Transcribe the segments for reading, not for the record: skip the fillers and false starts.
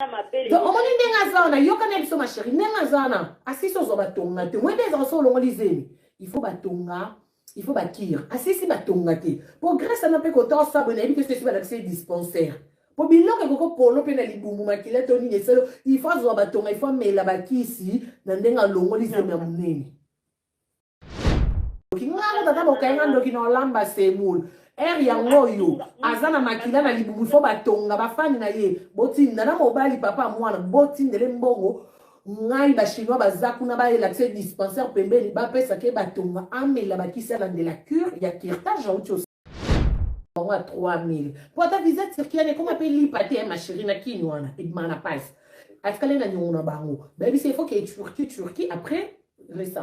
Donc, on est dans la yoka n'est pas ma chérie, n'est pas zana. Assis sur batonga, te moi des enfants l'ont lisé. Il faut batonga, il faut bâtir. Assis si batonga te. Pour grâce à n'importe quoi, ça bon avis que c'est sur l'accès dispensaire. Pour bien que beaucoup pour l'opéra les boumou makila toni et seul, il faut avoir batonga, il faut mettre la baki ici, dans des longs lisé même nez. Kinga tata bokainga ndoki no lamba semoul. Yango yo azana makila na libumu fo batonga bafani na ye botinda na mobali papa mwana botindele mbongo ngai ba chinois bazaku na ba l'accès dispensaire pembeni ba pesa ke batonga amela bakisa na de la cure ya kirtage auto à 3000 pour ta visite turquienne comment appeler pâté ma chérie na kinwana idmana passe atkale na nyona bango baby c'est faut que Turquie après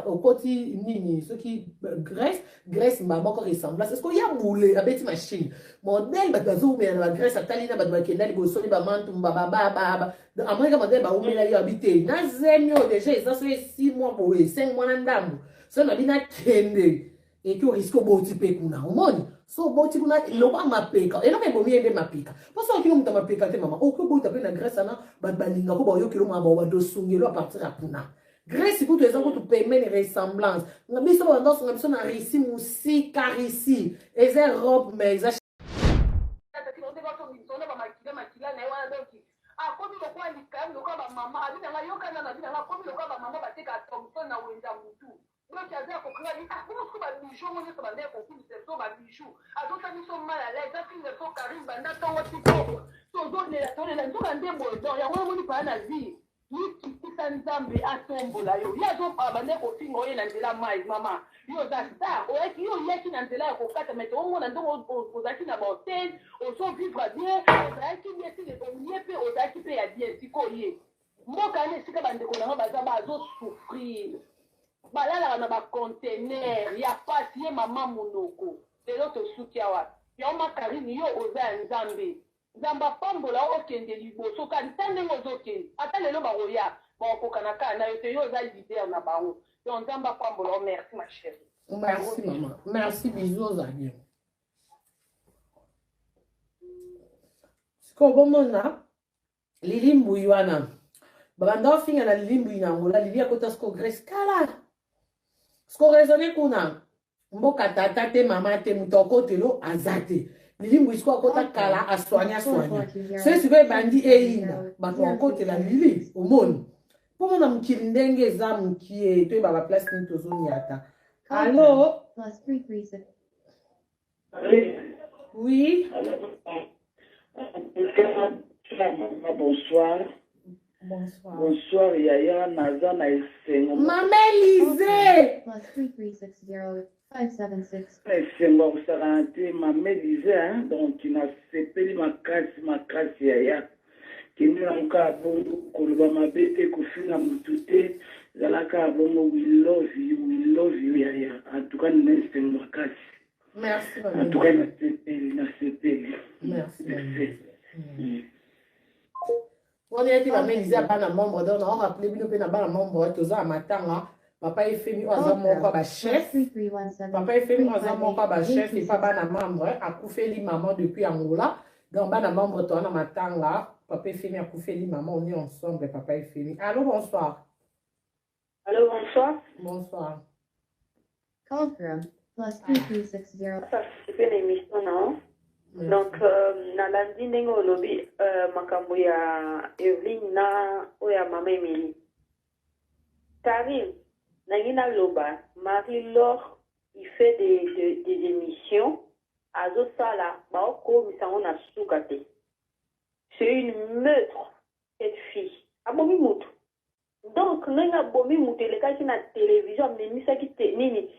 au côté nini ceux qui Grèce m'a encore ressemble c'est ce qu'il y a moulé avec machine modèle batazo mais la Grèce atalina batba kenda liboso ni ba mantu baba Amerika modèle ba umela yo habité na zemio déjà ça fait 6 mois pour 5 mois na ndambo so na bina kende et que risque boti pe kuna umoni so boti kuna loba mapeka et non mais bomi ende mapeka parce que kilo muta mapeka te mama o ko bota pe na Grèce na batbalinga ko ba yo kilo mama ba do sungelo à partir à kuna Grèce, pour les gens qui permettent les ressemblances. Nous avons un récit aussi, car ici, les Europes, mais ils achètent. Nikikisa nzambe atombola yo yazo abane kofinga ye na nzela mai mama yo za star oyaki yo yeki na nzela ya kokata mete omona ndongo ozaki na hotel ozo vivre bien ozaki bien si le omie pe ozaki pe ya bien siko ye mboka ne sika bandeko na baza bazo souffrir balala na ba conteneur ya pasi ye mama munoko lelo to sukia wa ya makarini yo oza ya nzambe Zamba pambola okende liboso ka ntande ngozokende ata lelo baroya bakokana kana yote yo za leader na bango donc Zamba pambola merci ma chérie merci maman merci bisous Zania ko bomona lilimbu yuana babanda finga na lilimbu ina ngola lilia kota sko Grèce kala sko raisonner kuna mboka tata te mama te mutoko telo azate Lilimbu isko kota kala aswanya. C'est super bandi eina. Bato kote la lili omoni. Pour mon mkilindenge za mkie to ba place ni tozo nyata. Allô? Oui. Bonsoir. Bonsoir. Bonsoir Yaya Naza na Esengo. Maman Lisée. +3360 576. Esengo kusarante Maman Lisée donc il a sepeli makasi Yaya. Kini na muka bongo koloba mabete kufina mutute zalaka bongo we love you Yaya. En tout cas nous Esengo makasi. Merci maman. En tout cas na sepeli. Merci. On est dit maman Lisée pas na membre donc on rappelé bino pe na ba membre toza matanga. Papa est fait à mon chef. Papa est fait à mon chef. Et papa na membre a coupé maman depuis Angola. Donc bana membre toi na matanga. Papa est fait à couper maman. On est ensemble. Papa est fait. Allô bonsoir. Allô bonsoir. Bonsoir. Call from +3360. Ça c'est une émission non. Donc na lundi ndenge olobi makambo ya Evelyn na oya mama Emily. Karim Nagina Loba, Marie-Laure, il fait des émissions. À Zosala, Baoko, Misangona Soukate. C'est une meurtre, cette fille. Abomi Moutou. Donc, nous avons Abomi Moutou, les cas qui na télévision, mais nous savons que Nini,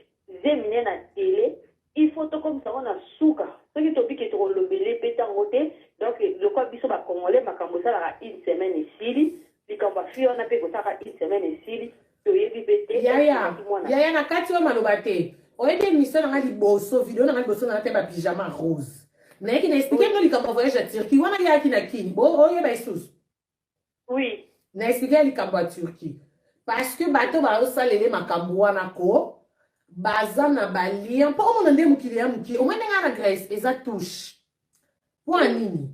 Zemine na télé, il faut tout comme ça, on a Souka. Ce qui est obligé de le belé, pétan roté. Donc, le quoi, biso ba Congolais, ma Kambosa, une semaine ici. Les Kambafi, on a fait une semaine ici. Yaya na kati wa malobate oyede mission na liboso video na liboso na te ba pyjama rose na yaki na expliquer no likambo voyage à Turquie wana yaki na kini bo oye ba isus oui na expliquer likambo à Turquie parce que bato ba osalele makambo wana ko baza na balien po mo ndé mukili ya muki o mwende nga na Grèce eza touche po nini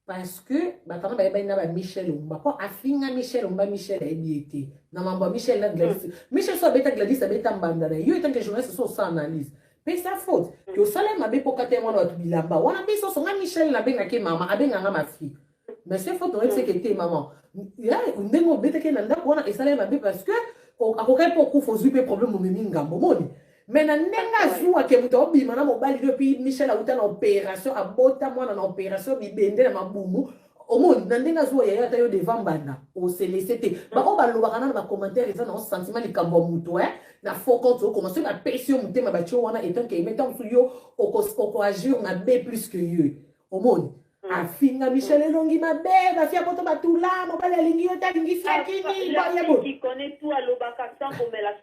parce que batana ba na ba Michel Omba ko afinga Michel Omba Michel ebiete na mambo Michel na Gladys Michel so beta Gladys beta mbanda na yo etant que journaliste so sans analyse mais sa faute que au salaire mabe pokate mwana watu bilamba wana biso so nga Michel na benga ke mama abenga nga ma fille mais c'est faute on sait que t'es maman ya ndengo beta ke na ndako wana esalaire mabe parce que akokai po kufa zupe problème memi ngambo moni mais na ndenga zuwa ke muto obima na mobali depuis Michel a uta na opération abota mwana na opération bibende na mabumu omoni na ndenga zuwa yaya ta yo devant banda o se laisser te ba o ba loba kana na commentaire eza na sentiment likambo muto na faux compte o commencer na pression mutema ba cho wana etant que mettons sur yo o agir na b plus que yo omoni afinga Michel elongi mabe bafia poto batula mobali alingi yo ta lingi fiakini ba yabo qui connaît tout à lobaka sans comme la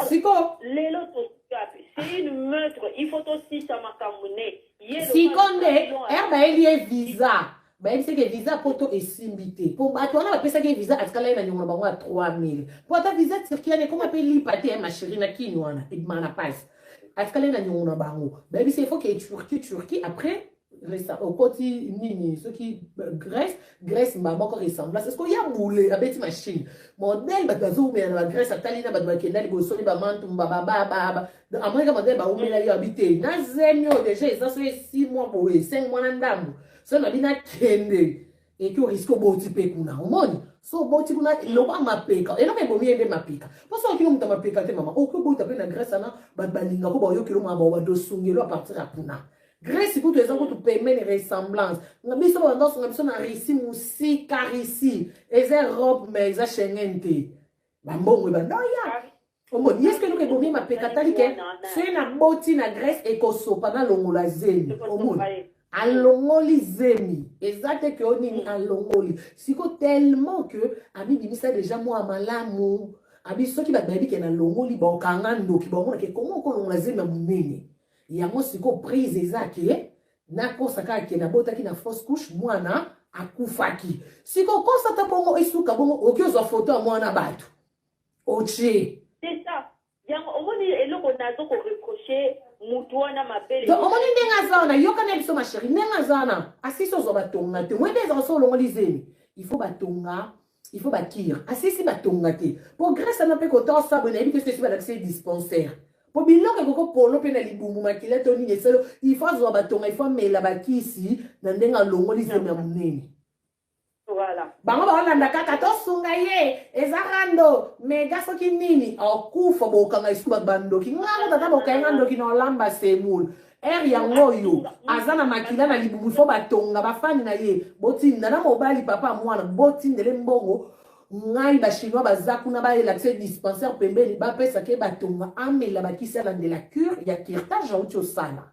siko lelo to c'est une meurtre il faut aussi ça makamune sikonde erba elie visa ba c'est que visa poto esimbité pour bato wana bapesa ke visa atikala na nyongo bango ya 3000 pour ta visa turkienne comment appeler pate ma chérie na kini wana edmana passe atikala na nyongo na bango ba c'est il faut que Turquie après au côté nini ceux qui Grèce m'a encore ressemblance est-ce qu'il y a boulé avec machine modèle batazo mais la Grèce atalina ba kenda liboso ni ba mantu baba amrika modèle ba umela yo habiter na zemio déjà ça fait 6 mois pour 5 mois na ndambo so na bina kende et que risque boti pe kuna omoni so boti kuna loba mapeka et non mais bomi ende mapeka parce que kilo muta mapeka te mama o ko bota pe na Grèce na ba balinga ko ba yo kilo ma ba do sungelo à partir à kuna Grèce, écoute, les gens qui permettent les ressemblances. Nous avons réussi, aussi, car ici, ils ont robe, mais ils ont Schengen. Bon, non, ya. Est-ce que nous avons ma pécatali c'est la botti na Grèce et Koso pendant l'ongola zemi. À l'ongoli zemi. Exact que on est à l'ongoli. C'est tellement que, Abi Bimisa déjà moi malamu. Abi ceux qui va dire qu'il y a l'ongoli, bon, kangando, qui bon, comment on l'a zemi à mon yango siko prise ezaki na kosaka ke na botaki na fausse couche mwana akufaki siko kosata bongo isuka bongo okiozo photo ya mwana bato oche c'est ça yango omoni eloko nazo ko reprocher mutu wana mabele donc omoni ndenga zana yoka na biso ma chérie ndenga zana asiso zo batonga te mwende za so longo lizeni il faut batonga il faut bakir asisi batonga te pour grâce à na pe ko to sabona ebi que c'est pas l'accès dispensaire pour biloko koko polo pe na libumu makila toni yeselo il faut zo batonga il faut mela bakisi na ndenga longo lizemi ya munene voilà bango baolanda kaka tosunga ye ezarando mega soki nini akufa bokanga isu babandoki ngako tata bokanga ndoki na olamba semul yango yo aza na makila na libumu il faut batonga bafani na ye botinda na mobali papa mwana botindele mbongo ngai ba chinois baza kuna ba l'accès dispensaire pembeni ba pesa ke batonga amela bakisa la de la cure ya kirtage auto sana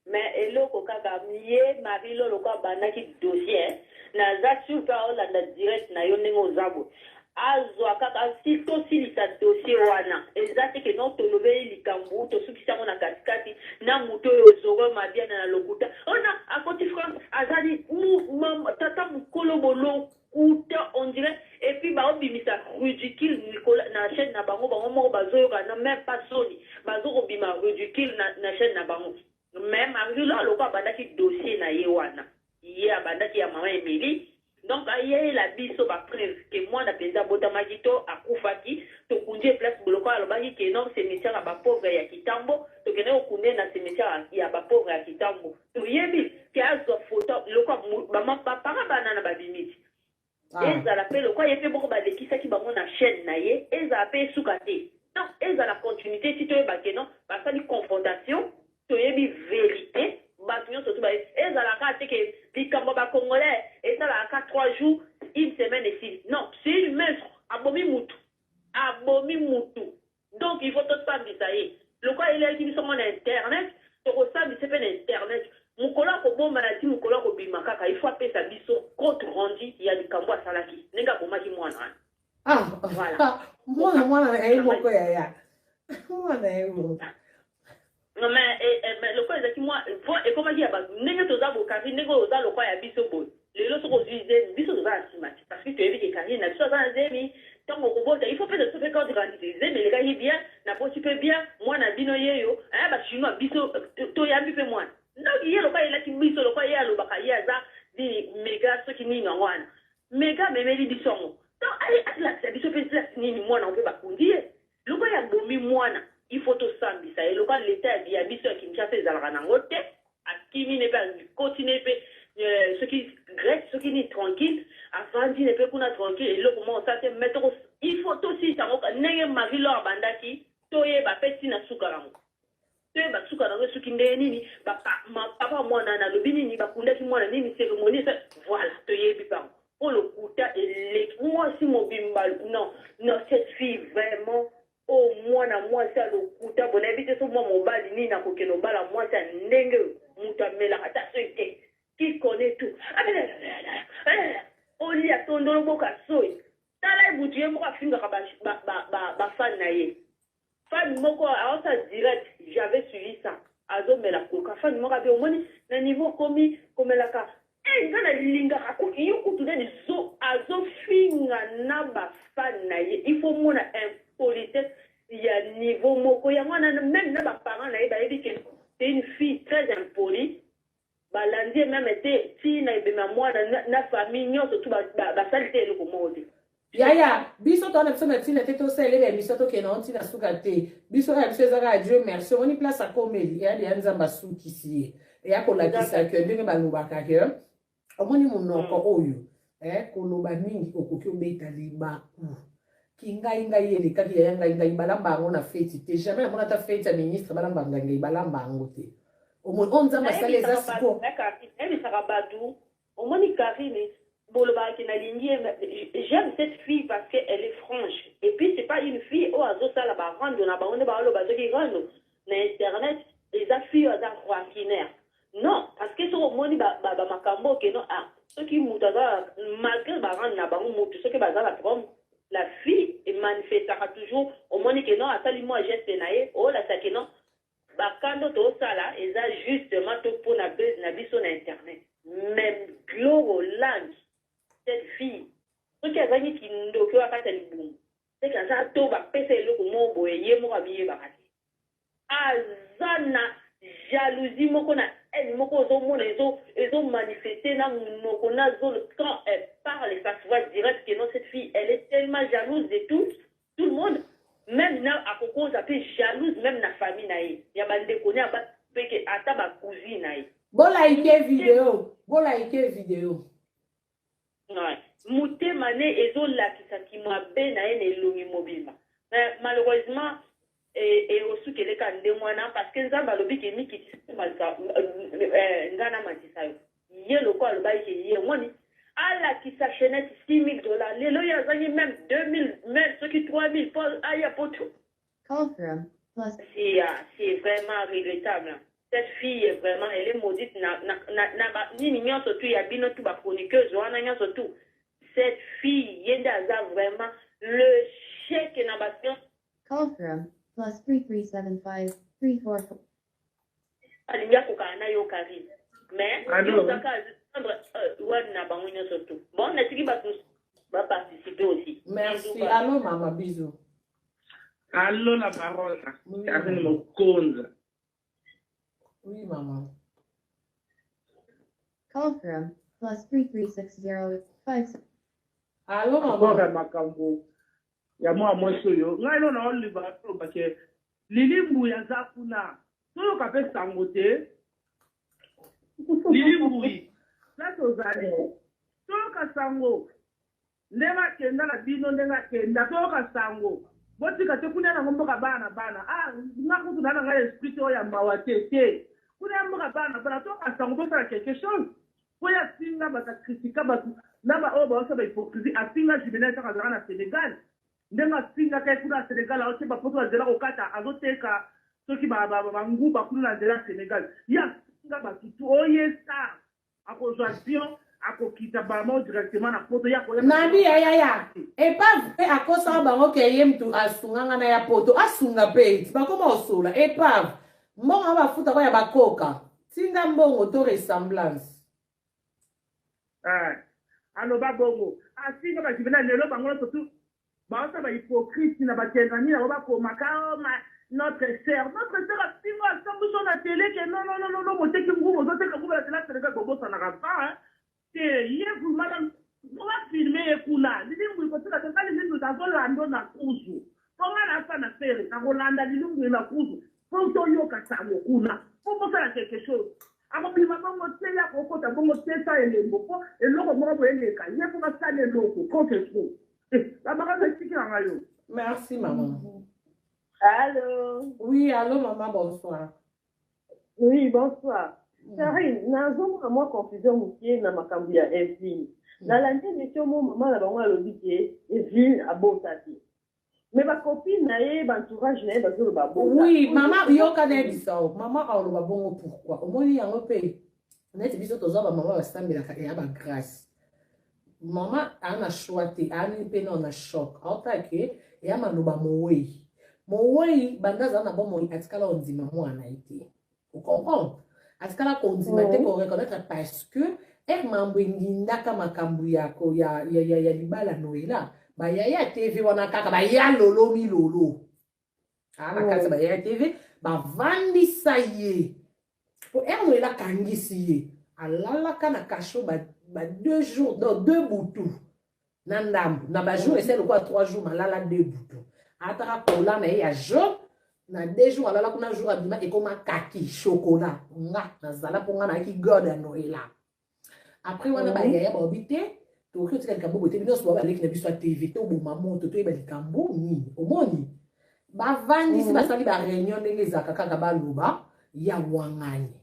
mais eloko kaka miye marilo lokwa banaki dossier na za super la direct na yo nengo zabo azwa kaka sito silisa dossier wana exacte que non tolobe likambu to sukisa na katikati na muto yo zoro mabia na lokuta ona akoti France azali tata mukolo bolo on dirait et puis ba obimisa ridicule Nicolas na chaîne na bango moko bazo na même pas soni bazo obima ridicule na chaîne na bango même arilo lokwa bandaki dossier na ye wana ye abandaki ya mama Emily donc aye la biso ba preuve que moi na pesa bota magito akufaki to kunje place boloko alobaki que non c'est métier à ba pauvre ya kitambo to kene okunde na c'est métier ya ba pauvre ya kitambo to yebi que azo photo lokwa ba papa banana ba bimiti ezala pe lokwa ye pe boko balekisaki bango na chaîne na ye ezala pe suka te non ezala continuité si toyeba ke non basali confrontation toyebi vérité bato nyonso to ezalaka te ke likambo bacongolais ezalaka 3 jours une semaine esili non c'est une maître abomi mutu donc il faut tosambisa ye lokwa eleki biso ngo na internet tokosambisa mpe na internet mukolo akobomba na ti mukolo akobima kaka il faut apesa biso compte rendu ya likambo asalaki ndenge abomaki mwana wana voilà mwana na ye moko yaya mwana ye moko non mais lokwa ezaki mwa ekomaki ya bato ndenge toza bokari ndenge oza lokwa ya biso boye lelo soko ozwi zemi biso toza na nsima te parce que toyebi ke kari na biso aza na zemi ntango okobota il faut mpe toso mpe compte rendu te zemi elekaki bien naposi mpe bien mwana bino yeyo aya bachinois biso toyambi mpe mwana donc ye lokwa soki nini wana mega memeli bisongo donc allez atla biso pe la nini mwana on peut bakundi loko ya bomi mwana il faut to sambisa et loko l'état ya biso qui mcha fait zalaka nango te akimi ne pas continuer pe ce qui grec ce qui ni tranquille avant dit ne peut kuna tranquille et loko mo ça te mettre il faut aussi ça nenge mari lo abandaki toye ba peti na sukarango toye ba sukarango suki ndenge nini ba papa mwana na lobi nini bakundaki mwana nini cérémonie voilà toye bipango pour le kuta et moi si mon bimbal non cette fille vraiment au moins na moi ça le kuta bon éviter sur moi mon bali ni na kokeno bala moi ça ndenge mutamela ata soite qui connaît tout on lit à ton dolo boka soy tala boutie mo ka finga ba fan na ye fan moko alors ça direct j'avais suivi ça azo mela koka fan mo ka be au moins na niveau komi comme la ka ngana linga ko yukutu de zo azo finga na ba fan na ye il faut mona impolitesse il y a niveau moko ya mwana même na ba parents na ye ba yebi que c'est une fille très impolie balandi même été si na ebema mwana na famille nyonso tout ba salite le komode yaya biso to na biso na tina te to sele be biso to kena onti na suka te biso ya biso ezaka Dieu merci oni place a komeli ya ya nzamba sukisi ya ko la kisa que ndenge balobaka ke omoni monoko oyo koloba mingi okoki obeta liba kingai ngai ele kaki ya ngai balamba ngo na fête te jamais mona ta fête ya ministre balamba ngai balamba ngo te omoni onza masale za siko elle sarabadu omoni Karine boloba ki na lignée j'aime cette fille parce qu'elle est franche et puis c'est pas une fille au azo sala ba rando na ba on ba lo ba zo ki rando na internet les filles à ordinaire non parce que sur omoni ba makambo ke no ce qui mutaga malgré ba rando na ba mutu ce que ba za la prom la fille et manifestera toujours omoni ke no asali moi geste na ye o la sa ke no ba kando to sala eza justement to pour na base na biso na internet même Gloro Land cette fille ce qui a gagné qui ndoki wa kata libumu c'est que ça to ba pese le ko mo boye ye mo kabiye ba kati azana jalousie moko na elle moko zo mona ezo manifester na moko na zo quand elle parle ça se voit direct que non cette fille elle est tellement jalouse de tout le monde même na akoko ça peut jalouse même na famille na ye ya bande koni aba peke ata ba cousine na ye bola ike vidéo ouais muté mané ezo la ki mwa be na ye ne longi mobile malheureusement et aussi que les candidats parce que nzamba lobi ke miki malka ngana matisa yo ye lo ko lo ba ke ye ngoni ala ki sa chenette $6,000 lelo ya zangi même 2000 même ce qui 3000 pour aya poto Call from plus c'est vraiment regrettable cette fille est vraiment elle est maudite na ni nyonso tu ya bino tu ba chroniqueuse wana nyonso tu cette fille yenda za vraiment le chèque na bastion call from plus 3375 344. alinga kokana yo kari mais yo zaka wana bango nyonso tu bon na tiki ba participer aussi merci allô maman bisous allô la parole Karine Mokonza oui maman Call from plus 3360 allô maman maman makambo ya mwa mweso yo ngai no na oliva to bake lilimbu ya zakuna to ka pe sangote lilimbu la to zali to ka sango ndema kenda na bino ndenga kenda to ka sango botika te kuna na ngombo ka bana ngaku tu na ngai esprit o ya mawate te kuna mboka bana to ka sango bo faire quelque chose po ya singa ba kritika ba na ba o ba so ba hypocrisie a singa jibena ta ka na Sénégal ndenga singa kai kuna Sénégal aote ba poto azela okata azoteka soki ba nguba kuna ndela Sénégal ya singa ba kitu oyesa akozwa avion akokita bango directement na poto ya koya nandi ya epave pe akosa bango ke ye mtu asunganga na ya poto asunga pe bakoma osola epave mbongo bafuta ko ya bakoka tinga mbongo to ressemblance aloba bongo asinga bakibena lelo bango surtout baosa ba hypocrite na batengani na bakomaka notre sœur asinga asambuso na télé ke non moteki ngubo ozoteka ngubo na télé Sénégal bobosana ka yevu madam owa filme kuna lilungu ko tsaka kali lindu za Rolando na kuzu tonga na sana fere na Rolanda lilungu na kuzu fonto yoka sango kuna popo sala quelque chose ako bima bongo tseya ko ko ta bongo tsesa elembo ko eloko mo bo eleka yevu ka sale loko ko ke so la mara tsiki ngayo. Merci maman. Allô? Oui, allô maman, bonsoir. Oui, bonsoir. Karine, nazo moi confusion mukie na makambo ya Evelyne. Na la mission mo maman na bango alobi ke Evelyne abotaki. Mais ba copine na ye ba entourage na ye ba zo ba bota. Oui, maman yoka na biso. Maman aloba bongo pourquoi? Omoni yango pe. Net biso tozo ba maman ba sambela ka ya ba grâce. Maman ana choité, ana pe na na choc. Autake ya manoba mowe. Mowe bandaza na bon mo atikala ondima mwana ite. Vous comprenez? Atikala kondima te ko reconnaître parce que mambo ngindaka makambu yako ya libala noela ba ya TV wana kaka ba ya lolo mi lolo ana kasa ba ya TV ba vandi saye po noela kangisi ye alala kana kasho ba 2 jours dans 2 butu na ndambu na ba jour essaie quoi 3 jours malala 2 butu ataka kola na ya jaune na 2 jours alala kuna jour abima et comme kaki chocolat nga na zala ponga na ki god ya noela. Après, on a baillé à Bobité, tout le temps, Cambo, tu vois, avec les bisois TV, tout bon maman, tout le Cambo, ni, au moni. Ba vandi, si ma sali ba réunion de les akaka kabaluba, ya wangani.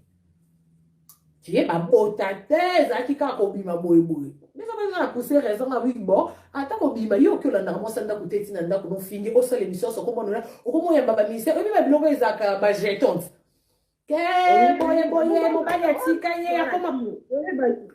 Tu es ba botate, zakika kobima boy boy. Mais ça va pousser raison avec bon, attends kobima, yo que la normalement ça n'a coûté tinanda qu'on finit au seul émission, so comment on a, au comment y a baba ministère, et puis ba bloqué les akaka ba jeton. Boye mobali atika ye akoma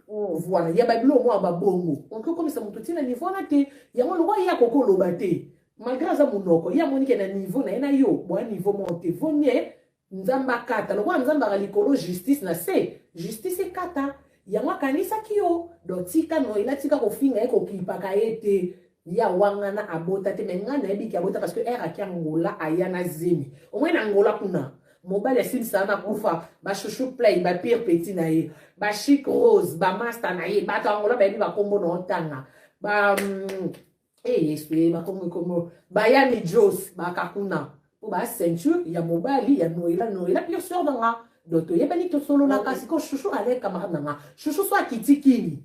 voilà ya babilo mo ababongo onko comme ça mutu tina niveau na te ya mo lo ya kokolo bate malgré ça munoko ya monike na niveau na yo bo niveau monte vonye nzamba kata lo nzamba likolo justice na se justice kata ya mwa kanisa kiyo dotika no ila tika ko finga eko kipaka ete ya wangana abota te mengana ebi ki abota parce que era ki angola ayana zemi au moins angola kuna mobile sim sana kufa ba chouchou play ba pire petit na ye ba chic rose ba master na ye ba tangola ba bi ba kombo no tanga ba yesu ba komo ba ya mi jos ba kakuna po ba ceinture ya mobile ya noela pire sur nga doto ye bani to solo na kasi ko chouchou ale camarade nga chouchou so akitikini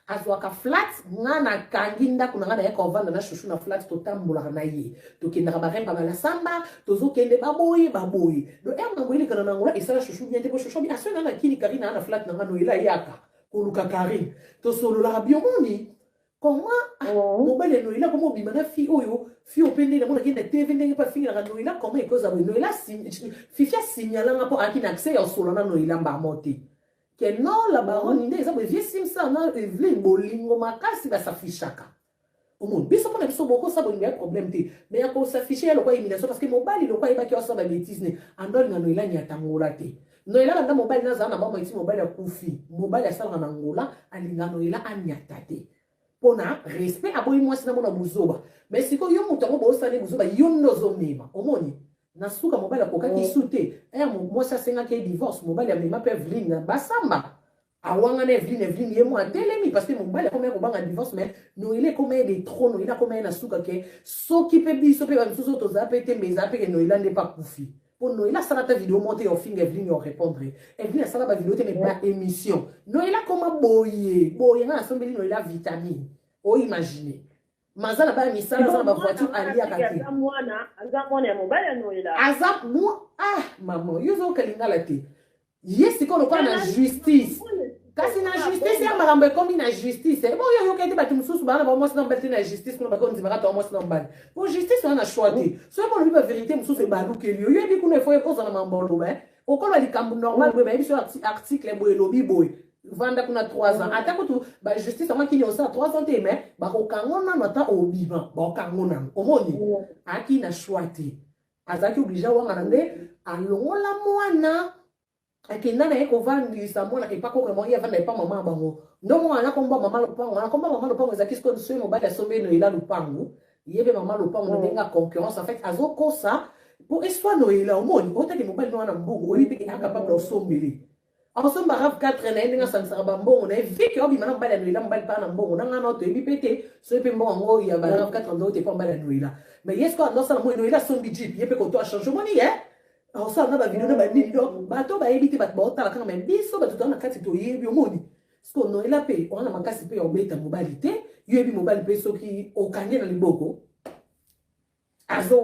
azwaka flat ngana kanginda kuna ngana yako vanda na chouchou na flat to tambola na ye to kinda ba rempa ba la samba to zo kende baboye do erna ngwili kana na ngola isala chouchou bien te ko chouchou bi asona na kini karina na flat na ngano ila yaka ko luka karin to solo la biomoni comment mobile no ila como bima na fi oyo fi opende na mona kende TV ndenge pa finga na no ila comment cause abo no ila fifia signala ngapo akina accès ya solo na no ila mba moti que non la baronne inde ça veut sim ça na Evelyne bolingo makasi ba s'affichaka au monde biso pona biso boko ça bon problème te mais ako s'afficher le quoi élimination parce que mobile le quoi iba ki osa ba bêtise ne andol na no ila nya tangola te no ila na mobile na za na ba mo mobile ya kufi mobile ya sala na ngola alinga no ila anyata te pona respect aboyi mwasi na mona buzoba mais siko yo mutango bo sale buzoba yo ndozo mema omoni na suka mobile ko kaki sute moi ça senga ke divorce mobile ya mema pe Evelyne basamba awanga na Evelyne ye mo atelemi parce que mobile ko meko banga divorce mais no ile ko me de trop no ila ko me na suka ke so ki pe biso pe ba msuso to zapete meza pe no ila ne pas kufi pour no ila sala ta vidéo monter au finger Evelyne yo répondre Evelyne sala ba vidéo te mais pas émission no ila comment boye na assemblée no ila vitamine o imaginer mazala ba misala za ba voiture alia kati azamwana ya mobile no ila azap mo maman yuzo kalingala te yesi ko lokwa na justice kasi na justice ya marambo ekomi na justice bo yo kende batu mususu bana ba mwasi na mbati na justice kuna bakondi zimaka to mwasi na mbali bo justice wana choix te so ko lobi ba vérité mususu ba lukeli yo yebi kuna efo ekoza na mambo ba okolo likambu normal bo ba yebi so article bo elobi boy vanda kuna 3 ans atako tu ba justice ama kini osa 3 ans te mais ba ko kangona nota obiba ba kangona omoni aki na choix te azaki obligé wanga nande alongola mwana akenda na eko vandisa mwana epako ko moya vanda epa mama bango ndo mwana komba mama lopango na komba mama lopango ezaki sko so mobile asombe no ila lopango yebe mama lopango ndenga concurrence en fait azoko ça pour espoir no ila omoni otaki mobile no wana mbongo oyipe incapable osombeli ensemble barave 4 na ndinga samsara bambongo na viki obima na mbala nuila mbala pa na mbongo na ngana to ebipete so pe mbongo ngo ya barave 4 ndo te pa mbala nuila mais yes ko ndo sala mo nuila son budget yepe ko to a changement ni ensemble na ba video na ba nini do bato ba ebite bat ba otala kanga même biso bato to na kati to yebi omoni sko nuila pe ona makasi pe obeta mobilité yebi mobile pe soki okanye na liboko azo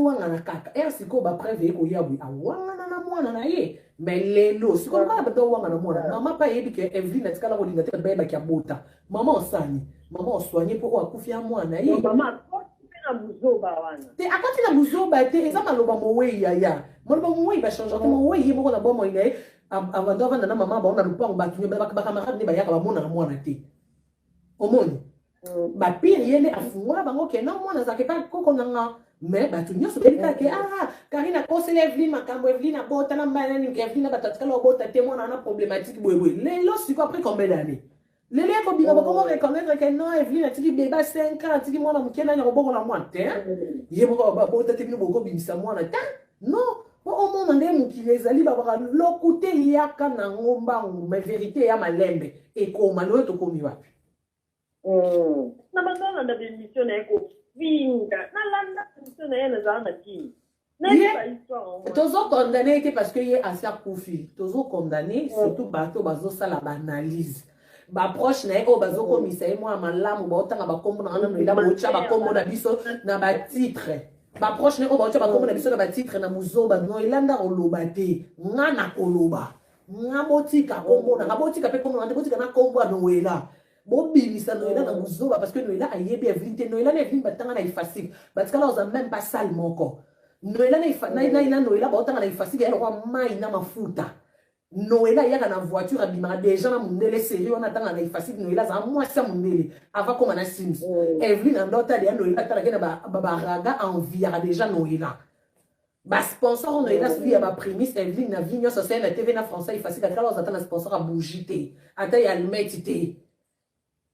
wanga na kaka siko ba preve ko yabu awanga na mwana na ye mais lelo siko ba do wanga na mwana mama pa yebi ke Evelyn atikala ko linga te ba ki abota mama osani mama oswanye po akufia mwana ye mama na buzoba wana te akati na buzoba te eza maloba mowe ya maloba mowe ba changer te mowe ye moko na bomo ile avando vanda na mama ba ona lupango ba tunya ba camarade ne ba yaka ba mona na mwana te omoni bapire yele afungula bango ke na mwana zake ka koko nanga mais batu nyonso belika ke Karina kosele Evelyn makambo Evelyn abota na mbala ni Evelyn batatikala obota te mwana na problématique bwebwe lelo siko après combien d'années lelo ko binga comment reconnaître que non Evelyn atiki beba 5 ans atiki mwana mukena na roboko na mwana te ye moko bota te bino boko bimisa mwana te non po omona nde mukili ezali babaka lokute yaka na ngomba mais vérité ya malembe ekoma loyo tokomi wapi na bandana na bémission na eko vinga na landa bémission na yana za na ki na ba histoire tozo condamné été parce que ye asia kufi tozo condamné surtout bato bazo sala ba analyse ba proche na eko bazo komisa ye mwa malamu ba otanga ba kombo na na ila bocha ba kombo na biso na ba titre ba proche na eko ba ocha ba kombo na biso na ba titre na muzoba no ilanda oloba te ngana koloba ngabotika kombo na ngabotika pe kombo na ngabotika na kombo no wela bobimisa noela na buzoba parce que noela ayebi Evelyn te noela na Evelyn batanga na ifasik batikala oza même pas sale moko noela na noela baotanga na ifasik ya lokwa mai na mafuta noela yaka na voiture abimaka déjà na mundele série wana tanga na ifasik noela za mwasi ya mundele ava koma na sims Evelyn andota ya noela talake na baraga enviaka déjà noela basponsor noela soki ya baprémisse Evelyn na vi nyonso sele na tv na français ifasik atikala oza ata na sponsor a bougie te ata ya almeti te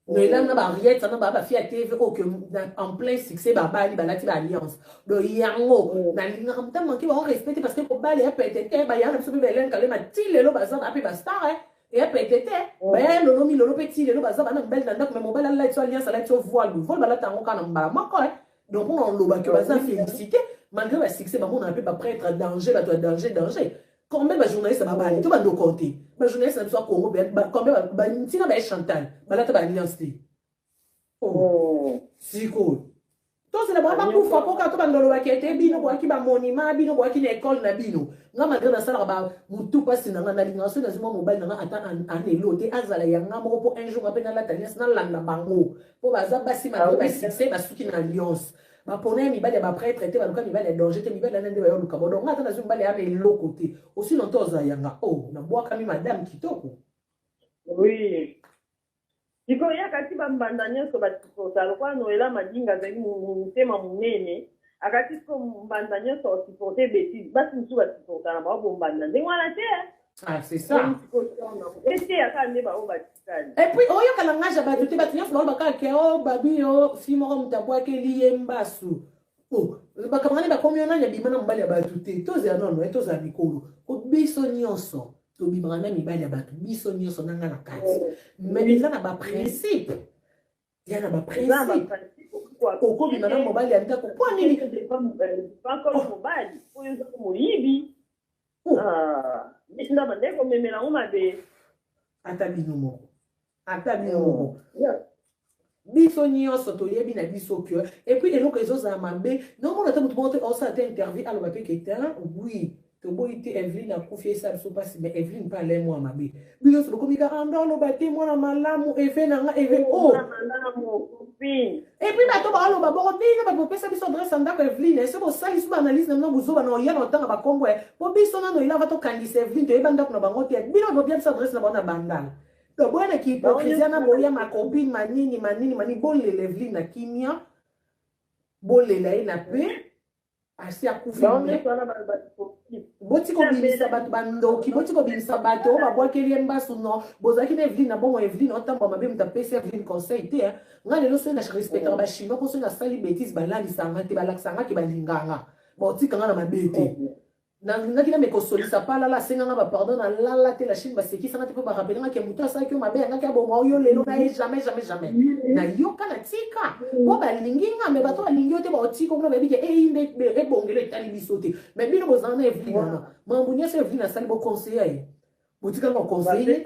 noela na bariette na ba fia TV que en plein succès bali balati ba alliance do yango na linga kamta manki ba respecter parce que ko bali ya PTT ba ya na biso belen kale ma tilelo bazana api ba star et PTT ba ya lolo mi lolo petit lelo bazana na bel na ndako mais mobile la to alliance la to voile bala tango kana mbala mako donc on loba que bazana féliciter malgré ba succès ba mon api ba prêtre danger ba to danger combien de journalistes va aller tout va nous compter les journalistes ne sont Congo combien tina ba Chantal balata ba alliance si cool to c'est la ba ku fa ko ka to ba ndolo ba kete bino bo ki ba monima bino bo ki na école na bino nga malgré na sala ba mutu pasi na nga linga so na zimo mobile na ata an elote azala yanga moko po un jour apena la alliance na landa bango po baza basi ma ba succès ba suki na alliance ba pone mi bale ba prêtre te ba luka mi bale danger te mi bale na nde ba yo luka bodo nga tana zumbale ya melo côté aussi longtemps za yanga na boaka mi madame kitoko oui iko ya kati ba mbanda nyonso ba tipota lokwa noela madinga zali mutema munene akati ko mbanda nyonso tipote bêtise basi musu ba tipota na ba bombanda ndengwana te c'est ça et c'est à quand ba oba tikani et puis oyo kala ngaja ba tuti ba nyonso ba ka ke babi yo fimo ko mtabwa ke liyembasu ba kamani ba komiona nya bimana mbali ba tuti toza nono toza mikolo ko biso nyonso to bimana mibali ba biso nyonso nanga na kati mais eza na ba principe ya na ba principe ko bimana mobali ya ndako kwa nini pas comme mobali ko yo ko moyibi ndaba ndeko memela umabe ata bino moko biso nyonso toyebi na biso que et puis eloko ezozala mabe nomona ata motu moko te osala te interview aloba pe keta oui toboyi te Evelyn akufi esa biso mpasi mais Evelyn mpe alaye mwana mabe bino nyonso bokomika ando aloba te mwana malamu eve nanga eve et puis bato baaloba bongo bino bato bopesa biso adresse ya ndako Evelyn ese bosali so baanalyse na bino bozoba na oya na otanga bakombo po biso nano elava tokangisa Evelyn toyeba ndako na bango te bino bobia biso adresse na bango na bandala to boya na kihypocrisia na boya makopine manini bolela Evelyn na kimia bolela ye na pe asi akufi boti kobimisa bato bandoki boti kobimisa bato oyo babwakeli ye mbasu no bozalaki na Evelyn na bongo Evelyn otambwa mabe moto apesi Evelyn conseil te nga lelo soki narespectaka bachinois mpo soki nasali bétise balalisanga te balakisanga ke balinganga baotikanga na mabe te nangaki na mekosolisa pa lala asenganga bapardon na lala te la chine basekisanga te mpo barapelenga moto asalaki yo mabe yangaki aboma oyo lelo na ye jamais nayoka na tika po balingi nga me bato balingi yo te baotika kuna bayebi ke eyimbe ebongelo etali biso te me bino bozala na Evelyne wana mambo nyonso Evelyne asali boconseille ye botikanga oconseille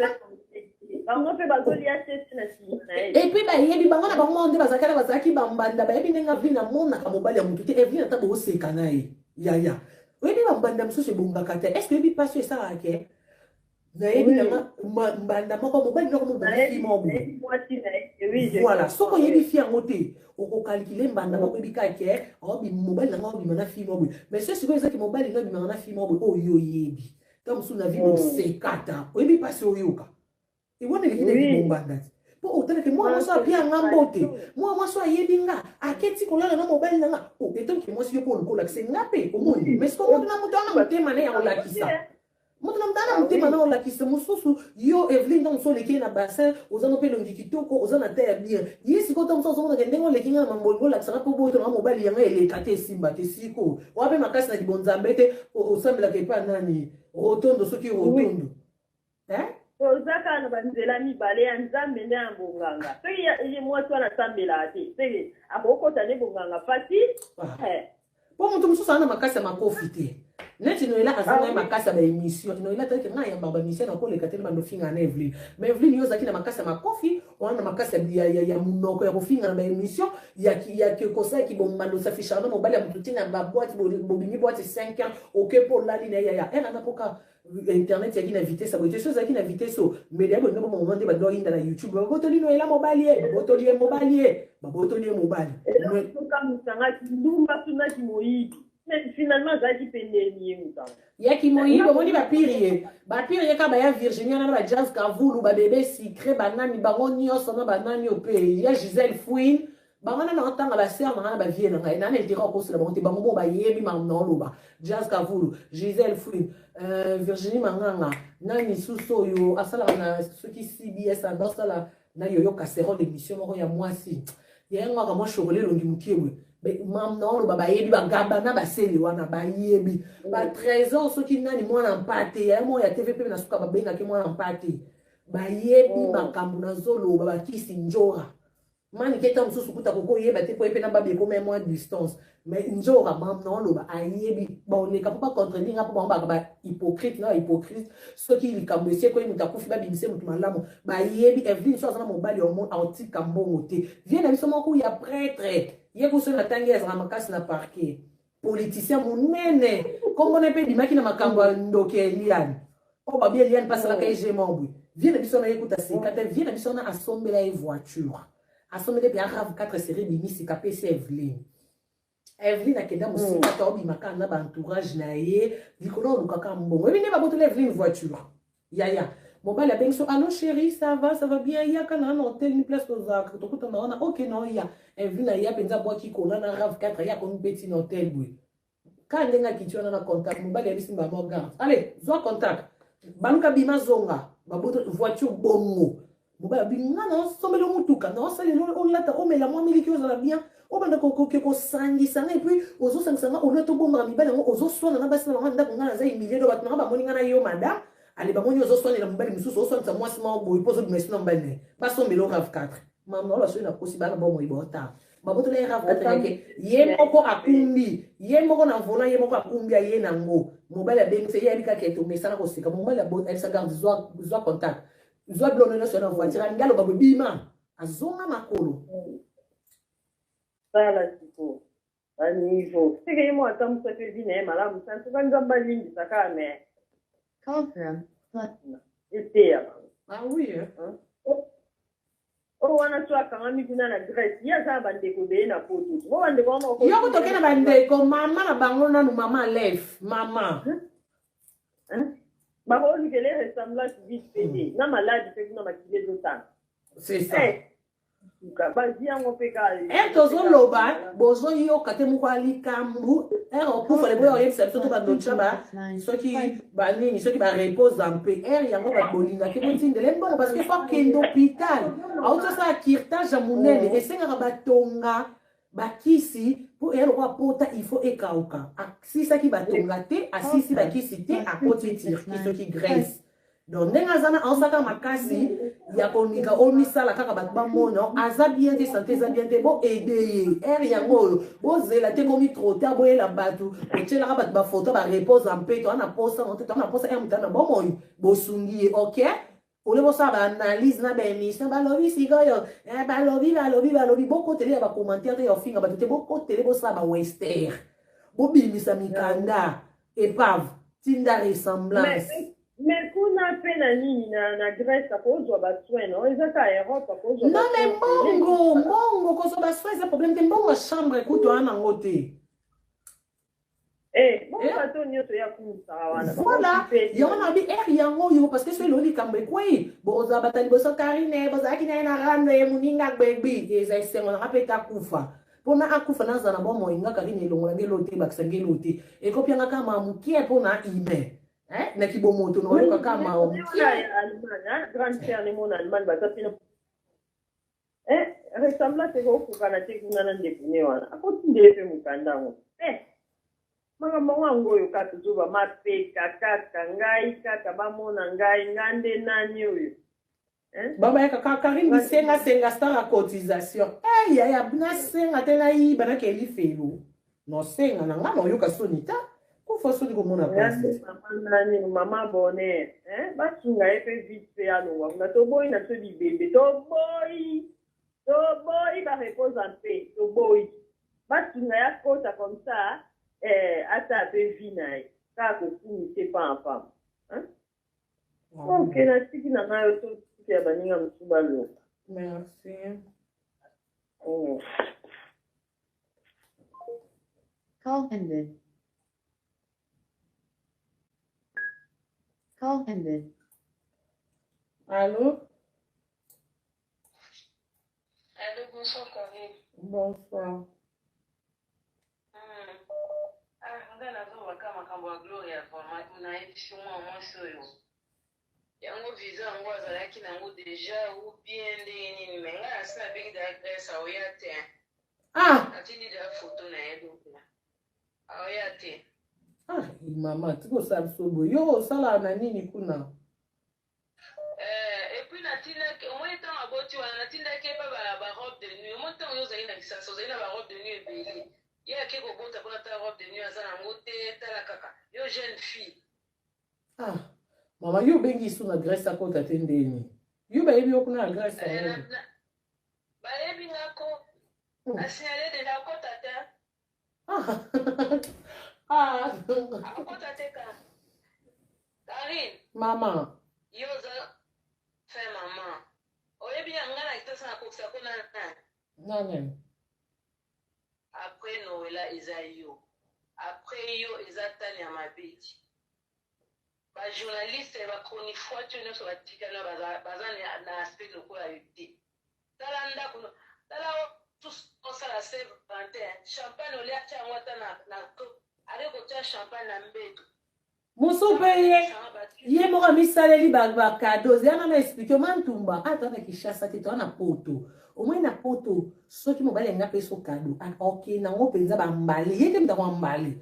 et puis bayebi bango na bango nde bazalaki bambanda bayebi ndenge Evelyne amonaka mobali ya motu te Evelyne ata booseka na ye yaya oyebi bambanda mosusu ebongaka te est ce que oyebi mpasi esalaka ke nayebi nanga mbanda moko mobali noko mobali fi moko voilà soko oyebi fi yango te okokalkile mbanda moko oyebi kaka ke mobali nanga obima na fi moko mais se sikoyo ezaki mobali nga obimaka na fi moko oyo oyebi ta mosusu na vi bosekata oyebi mpasi oyoka ewoneleki nde bombanda te po otaleke mwa mwasi apia nga mbote mwa mwasi ayebi nga aketi kolala na mobali na nga etonke mwasi yo mpo olukolakisa nga mpe omoni mais siko moto na moto wana motema ne ya kolakisa moto na moto wana motema na kolakisa mosusu yo Evelyne ntango mosu oleki ye na bassin oza no mpe elongi kitoko oza na te ya bien ye sikoyo ntango mosu ozomonaka ndenge oleki nga na mambolingo olakisaka mpo boyo tonanga mobali yanga eleka te esimba te siko owa mpe makasi na libonzambe te osambelaka epa nani rotondo soki rotondo ozaka na banzela mibale ya nzambe nde ya bonganga soki ye mwasi wana asambela te soki akokota nde bonganga fati mpo moto mosusu aza na makasi ya makofi te neti noela azanga ye makasi ya baémission noela taleke ngai yambaka bamission nakoleka te bandofinga na Evelyne mais Evelyne yo ozalaki na makasi ya makofi wana na makasi ya monoko ya kofinga na baémission ya kosalaki bombando osafishaka na mobali ya motu te na baboite bobimi boite 5 ans oke mpo olali na yaya erana mpoka internet yaki na vitesse aboye te so ezalaki na vitesse o media bolinga bo moment nde badoka yinda na YouTube babotoli noela mobali ye babotoli ye mobali ye babotoli ye mobali okamusangaki ndumba tunaki moyibi finalement azalaki pendeni ye mutanga yaki moyibi omoni bapiri ye kaka baya Virginia na bajazz kavulu babebe secret banani bango nyonso na banani o mpe ya Gisèle Fouine bango nana otanga basere nanga na bavie na ngai nana eteka okosela bango te bango bo bayebi na oloba jazz kavulu Gisèle Fouine Virginie Manganga nani susu oyo asalaka na soki CBS adosala na yoyo casserole émission moko ya mwasi yayangaka mwa shokole elongi mokie boye na oloba bayebi bagaba na baseli wana bayebi batrésor soki nani mwana mpate ya mo ya TV pe na suka babengaki mwana mpate bayebi makambo nazoloba bakisi njora mani keta mosusu kuta kokoyeba te po epe na babeko me mwa distance mais njora mam na oloba ayebi baoleka mpo bacontredire nga mpo bango baka bahypocrite na bahypocrite soki likambo esi ekoyi moto akufi babimise moto malamu bayebi Evelyne so aza na mobali aotika mbongo te vie na biso moko ya prêtre ye kuso na tangi ezala makasi na parquet politicien monene kombo na mpe ebimaki na makambo ya ndoki ya Eliane oyo babi Eliane pasalaka ege mobwe vie na biso na ye kuta seka te vie na biso na asombela ye voiture asombela epe arave 4 série bimisika mpe esi Evelyne akenda mosika ta obimaka na baentourage na ye likolo olukaka mbongo ebi nde babotola Evelyne voiture yaya mobali abengi so allo chérie ça va bien yaka na hôtel une place tozalaka tokutana wana ok na ya Evelyne aya mpenza bwaki kola na rave 4 ya komi beti na hôtel boye ka ndenge akiti wana na contact mobali abisi mbamo garde allez zwa contact baluka bima zonga baboto voiture bongo mobali abinga na sombela mutuka na osalelo olata omela mwa miliki ozala bien obanda kosangisa nga epuis ozosangisa nga olata obombaka mibali yango ozoswana na basi na bango ndako nga naza emilie do bato nanga bamoni nga na yo madame ale bamoni ozoswanela mobali mosusu oswanisa mwasi moko boye mpo ozobima esi na mobali naye basombela rave 4 mama ola soki nakosi bana bomoi baotala babotola ye rave 4 yake ye moko akumbi ye moko na volant ye moko akumbi aye nango mobali abengisa ye yabi kaka etomesana koseka mobali abisa garde zwa contact zwa bilono nyonso na voiture alingi aloba boye bima azonga makolo sala siko banivo seke ye mo ata mosu ate ebi na ye malamu sanso banzamba limbisaka me Call from plus eteya ah oui oyo wana so akangami kuna na Grèce ye aza na bandeko beye na poto mo bandeko wana yo kotoke na bandeko mama na bango nanu mama lef mama bakolikele ressemblance vite pede na maladi mpe kuna makili ezotana c'est ça bazi yango mpe tozoloba bozoyoka te moko alikambu okufale boyo oyebisa biso to bandocha soki banini soki bareposa mpe yango babolingaki botindele mbongo parce que fo kende hôpital autosala kirtage ya monene esengaka batonga bakisi po elo kwa pota il faut ekauka asisa ki batonga te asisi bakisi te akoti tirki soki graisse donc ndenge aza na aosaka makasi ya konika omisala kaka bato bamona aza bien te santé eza bien te boede ye ere yango oyo bozela te komitrote boyela bato otyelaka bato bafoto barepose mpe toana posa mote toana posa ere motana bomoi bosungi ye ok ole bosala baanalyse na baémission balobi sikoyo balobi bokotele ya bacommentaire te ya ofinga bato te bokotele bosala bawester bobimisa mikanda epave tinda ressemblance mais kuna pe na nini na Grèce akozwa basoin no eza ta Europe akozwa non mais mbongo kozwa basoin eza problème te mbongo chambre ekutu wana nango te bongo bato nyonso ya kumisaka wana voilà yango na bi ere yango oyo parce que so eloo likambo ekwei bozala bata liboso karine bozalaki na ye na rando ye moninga gbegbi eza esengo nanga mpe takufa mpona akufa nazala na bomoi nga karine elongola ngelo te bakisa ngelo te ekopianga kama mokie mpona ime na kibomoto na oyoka kama grande sœur ni mona Allemagne baza pina ressemblance ekokukana te kuna na ndekune wana akotindele mpe mokanda ngo makambo wango oyo kaka tozoba mapeka kaka ngai kaka bamona ngai nga nde nani oyo babayaka kaka karine bisengasenga star ya cotisation yaya nasenga te nayiba nakeli felo nosenga na nga na oyoka soni ta kufa soni komona nani mama bonheur basunga ye mpe vite mpe alongwa kuna toboyi na so libembe toboyi bareposa mpe toboyi basunga ya kota comme ça ata mpe vi na ye kaka kofumise pampam ok nasiki na ngai oyo totiki ya baninga mosu balonga merci Call ended. Call ended. Allô? Allô, bonsoir, Karine. Bonsoir. Nga nazobaka makambo ya Gloria vraiment nayebi mwa mwasi oyo yango visa yango azalaki nango deja ou bien ndenge nini me ngai asi nabengi dagrese aoya te atindi da foto na ye dokuna aoya te mama tikosala biso boye yo osala na nini kuna epuis natindaki omoi ntango aboti wana natindaki epa barobe de nuit omoi ntango yo ozali na kisasa ozali na barobe de nuit ebele ye ake kobota mpona ta robe de nuit aza nango te tala kaka yo jeune fille mama yo obengi isu na grèce akota te ndeni yo bayebi yo kuna na grèce bayebi ngako asignale deja akota te akota te ka Karine mama yo oza fe mama oyebi yanga na kitasa na kokisa kuna nani après Noëlla eza yo après yo eza tani ya mabeti bajournaliste bachronifoite nyonso batikana baza na aspect lokola yo te tala ndako tala osala Saint Valentin champagne olia tia yango ata na ake kotia champagne na mbeto mosu mpe ye moko amisaleli bakado zeyana na explike oma ntumba toana kishasa te toana poto omoi na poto soki mobali yanga mpe so kado ok nango mpenza bambale ye te mutako ambale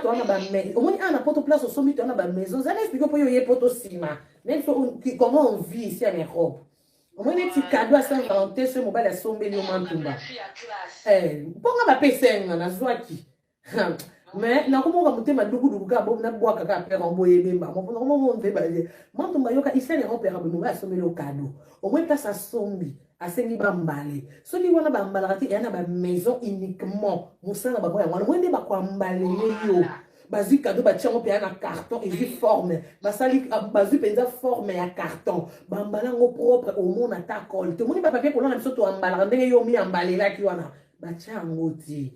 toana omoi na poto place osombi toana bamaison zana explike mpo yo ye poto nsima même so comment on vit ici en Europe omoi neti kado a Saint Valentin so mobali asombeli oma ntumba mponga bapesenga nazwaki mais nakomoka motema dukuduku kaka nabwaka kaka pere mboyebemba momondebaye mwantumba yoka isale ropera bononga asomeli okado omoi place asombi asengi bambale soki wana bambalaka te eya na bamaison uniquement mosala bango yango wana moi nde bakwambale yo bazwi kado batiango mpe ya na carton ezwi forme bazwi mpenza forme ya carton bambala yango propre omona ta cole tomoni bapapie kolona biso toambalaka ndenge yo miyambalelaki wana batia yango te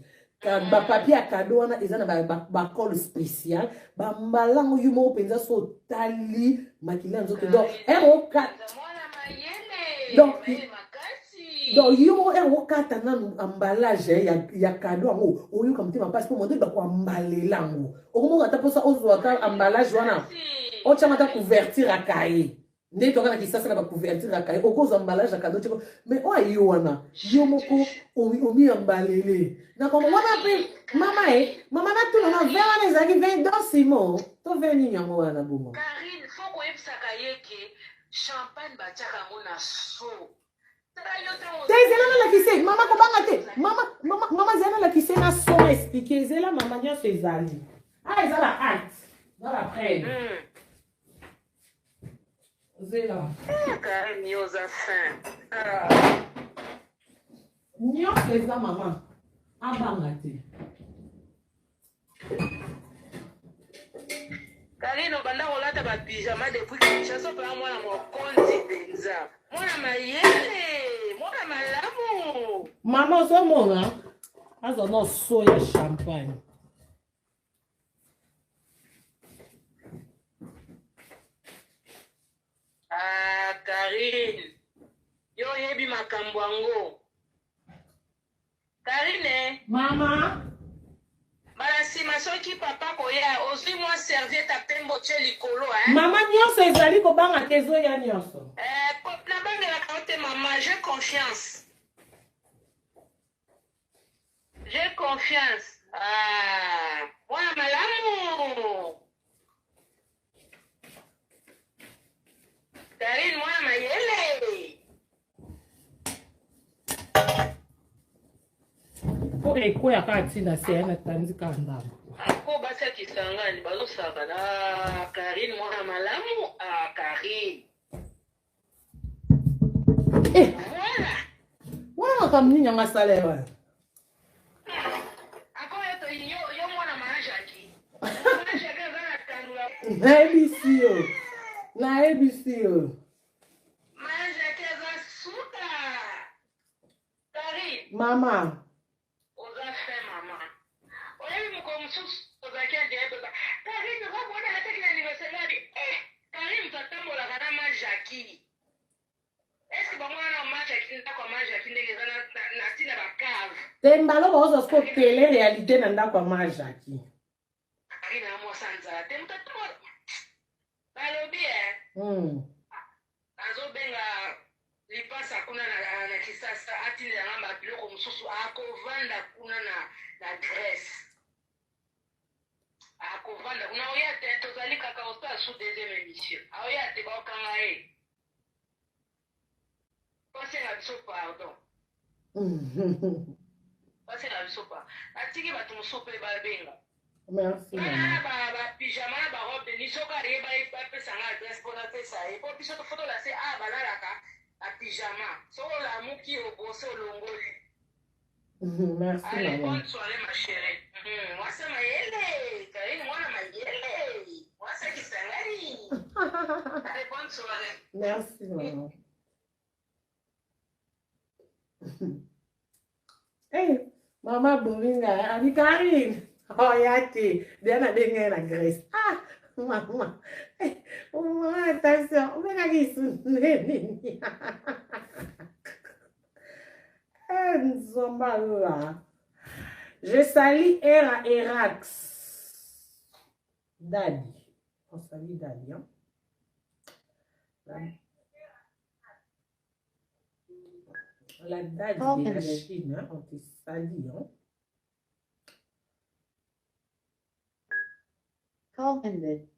bapapier ya kado wana eza na bacole spécial bambalango yo moko mpenza so otali makili ya nzoto donc yo moko okata nanu emballage ya kado yango oyoka motema mpasi mpo mondeli bakoambalela yango okomoka ata mposa ozwa ata emballage wana otianga ata couverture ya kaye nde toka na kisasa na bakouverture ya kaye okoza emballage ya cadeau tiko mais oyo yo wana yo moko omi embalele na komo wana pe mama natuna na vin wana ezalaki vin dosimo to vin nini yango wana bongo Karine faut koyebisaka ye ke champagne batiaka yango na so te ezela nalakise mama kobanga te mama ezela nalakise na so explike ezela mama nyonso ezali ezala art zala prene zela Karine yo oza fin nyonso eza mama abanga te Karine obanda kolata bapijama depuis kinshasa mpona mwana mokonzi mpenza mwana mayele mwana malamu mama ozomona aza na so ya champagne Karine yo oyebi makambo yango Karine mama bala nsima soki papa koya ozwi mwa serviete apembo tie likolo mama nyonso ezali kobanga te ezoya nyonso nabangelaka yo te mama j'ai confiance mwana malamu Karine mwana mayele po ekweyaka ntina se ya natandika ndambo po basakisangani bazosaka na Karine mwana malamu Karine wana makambo nini yango asala wana yo mwana manajaki eza na tandula nayebisi yo manajaki eza suka Karine mama oza fin mama oyebi moko mosusu ozalaki adeebeba Karine okobona ateki na aniversariari Karine tatambolaka na majaki eske bango wana majaki ndako ya majaki ndenge eza na ntina bakave te mbalo baoza siko tele realite na ndako ya majaki Karine na mwasa nzala te mutatambola balobi azobenga lipasa kuna na kisasa atindela nga biloko mosusu akovanda kuna na Grèce akovanda kuna oya te tozali kaka osala sous deuxième émission aoya te baokanga ye basenga biso pardon basenga biso pa atiki bato mosusu mpe babenga merci mama bapijama na barobe ni soki aye bapesanga adresse mpo napesa ye mpo biso tofotola se balalaka bapijama soki olamuki obose olongoli merci allez mama bonne soirée ma chérie mwasa mayele Karine mwana mayele mwasa kisangani allez bonne soirée merci mama mama boringa abi Karine oya te deya nabenge na Grèce mama attention obengaki isunenini nzomba lola je sali era Erax Dadi on sali Dadi la date de la Chine, on te salue. Call ended.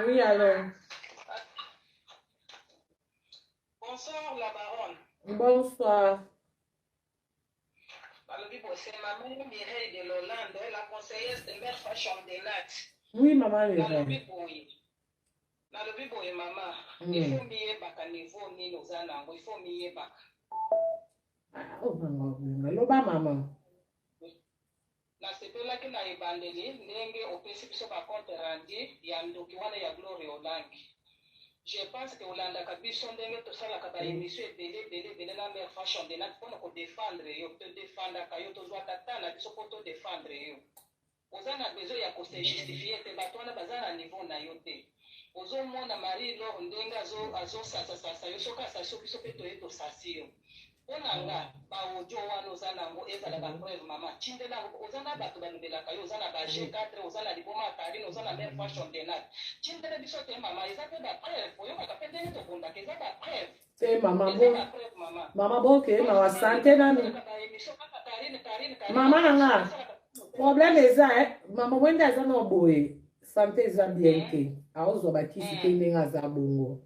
Oui, alors. Bonsoir la baronne. Bonsoir. C'est maman Mireille de l'Hollande, la conseillère de Mère Fashion de Nat. Oui, maman, Dans le bibo, maman, il faut mieux baka niveau ni nos anango, il faut mieux baka. Oh, maman. Na sepela ki na ebandeli ndenge opesi biso ba compte rendu ya ndoki wana ya Glory Olangi. Je pense que olandaka biso ndenge tosalaka ba émission ebele na Mère Fashion de Nat mpona kodefendre yo to defendaka yo tozwaka ta na biso mpo todefendre yo. Oza na besoin ya kose justifier te bato wana baza na niveau na yo te. Ozomona Marie Laure ndenge azosasa yo soki asasi yo biso mpe toye tosasi yo. Onanga ba ojo wana ozana ngo ezala ba preuve mama chindela ozana bato balobelaka yo ozana ba G4 ozana liboma karine ozana mère fashion denat chindela biso te mama eza pe ba preuve oyokaka pe ndenge tobondaka eza ba preuve te mama eza bo ba preuve mama mama boke mawa sante nani mama nanga problème eza mama mwende aza na boye sante eza bien te aozwa bakisi te ndenge aza bongo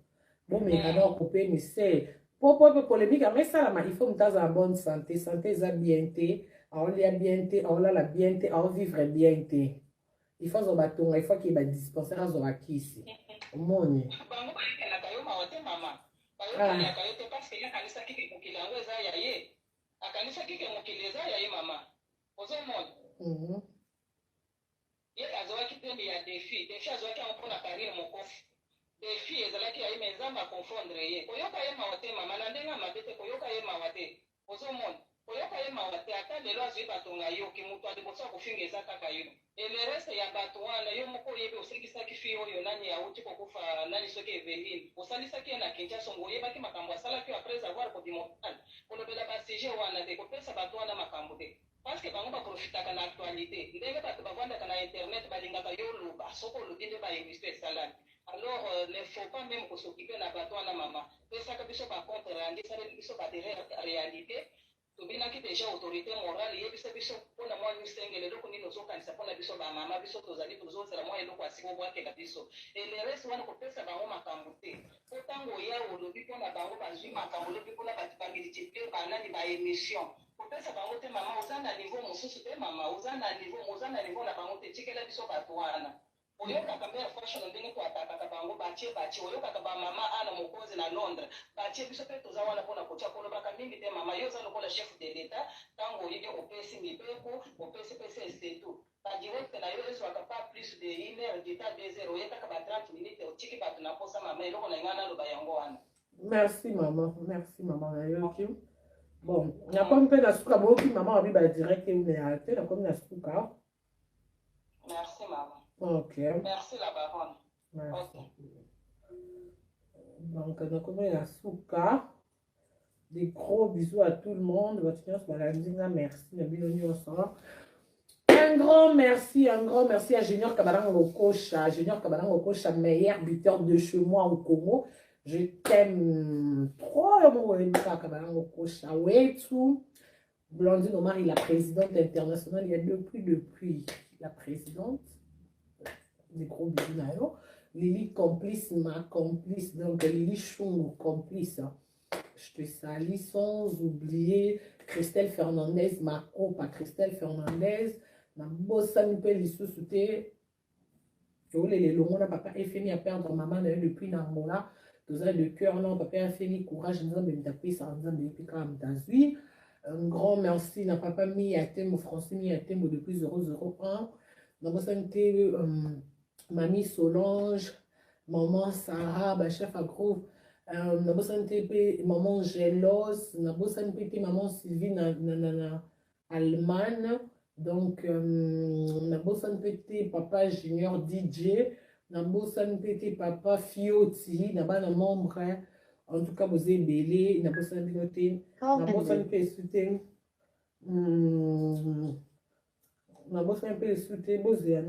bomeka na okope mise po polémique yango esalama il faut moto azala bonne santé santé eza bien te aolia bien te aolala bien te aovivre bien te il faut azwa batonga il faut akeye badispensaire azwa bakisi omoni bango bayekelaka yo mawa te mama bayokelaka yo te parce que ye akanisaki ke mokili yango eza ya ye akanisaki ke mokili eza ya ye mama ozomona ye azwaki tembe ya defi azwaki yango mpona karire mokofi defi ezalaki ya ye me nzambe akonfondre ye koyoka ye mawa te mama na ndenge ya mabe te koyoka ye mawa te ozomona koyoka ye mawa te ata lelo azwi batonga yo ke moto aliboso akofinga eza kaka yo elerese ya bato wana yo moko oyebi osekisaki fi oyo nani auti kokufa nani soki Eveline osalisaki ye na Kinshasa ngo oyebaki makambo asalaki apres avoir kodimokal kolobela basije wana te kopesa bato wana makambo te parce que bango baprofitaka na actualité ndenge bato bavandaka na internet balingaka yo loba soki olobi nde bayebiso esalami alors ne faut pas même s'occuper na bato wana mama pesaka biso bacompte randi esaleli biso réalité tobinaki déjà autorité morale yebisa biso mpona mwa misengele eloko nini ozokanisa mpona biso bamama biso tozali tozozela mwa eloko asika obwakela biso eleresi wana kopesa bango makambo te po ntango oya olobi mpona bango bazwi makambo olobi mpona bato bamilitipe banani baémission kopesa bango te mama oza na niveau mosusu te mama oza na niveau na bango te tikela biso bato wana oyokaka mère fashion ndenge toatakaka bango batie oyokaka bamama ana mokonzi na Londres batie biso mpe toza wana mpona kotia kolobaka mingi te mama yo oza lokola chef de l'état ntango oyebi opesi mibeko opesi pesi esetu badirect na yo ezwaka pas plus de 1 heure du temps 2 heures oyekaka ba 30 minutes otiki bato na posa mama eloko na ngai naloba yango wana merci mama nayoki bon nakomi mpe na suka boyoki mama wabi badirect euneya te nakomi na suka merci mama. Ok. Merci la baronne. Merci. Okay. Donc, on a commis la souka. Des gros bisous à tout le monde. Merci. Un grand merci à Junior Kabalang Okocha. Junior Kabalang Okocha, meilleur buteur de chez moi au Congo. Je t'aime trop, mon Kabalang Okocha. Wetu. Blondine Omar, il est la présidente internationale. Il y a depuis la présidente. Des gros bisous d'ailleurs. Lily complice, ma complice. Donc Lily Chou complice. Je te salue sans oublier Christelle Fernandez, ma copa Christelle Fernandez. Ma bossa nous peut les sous-souter. Les longs, papa est fini à perdre maman depuis Nangola. Tous le cœur, non, papa a fini courage. Nous avons tapé ça, nous avons depuis quand même. Un grand merci. N'a papa mis à thème français, mis à thème depuis 001. Dans mon santé, Mamie Solange, maman Sarah, chef à groupe, Nabo Santé, maman Gélos, Nabo Santé, maman Sylvie Allemagne, donc Nabo Santé, papa Junior DJ, Nabo Santé, papa Fioti, Naba na membre, en tout cas vous êtes belé, Nabo Santé, Nabo Santé soutien, Nabo Santé soutien, vous êtes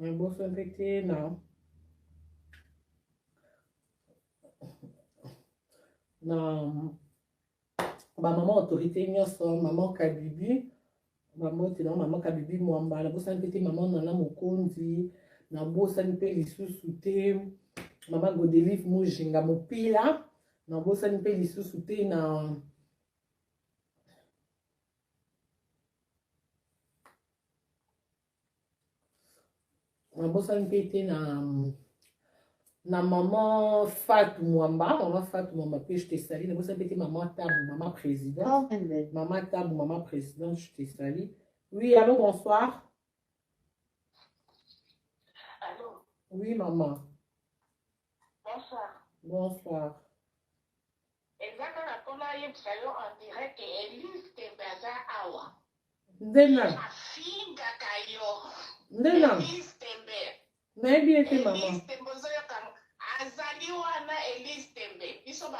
un bon santé non non ba maman autorité nyonso maman Kabibi maman Kabibi mwamba na bosa mpete maman nana mokonzi na bosa mpe lisusu te maman Godelive Mujinga mopila na bosa mpe lisusu te na bosa mpete na maman Fatou Mwamba pe je te salue na bosa mpete maman Tabou maman président maman Tabou maman président je te salue. Oui, allô, bonsoir. Allô. Oui, maman. Bonsoir. Bonsoir. Exactement, comme là, il y a en direct et Elise Tembaza Awa. Ndena. Afinga Kayo. Ndena. Elise Tembe. Maybe it's maman. Elise Tembe, Azali wana Elise Tembe. Ils sont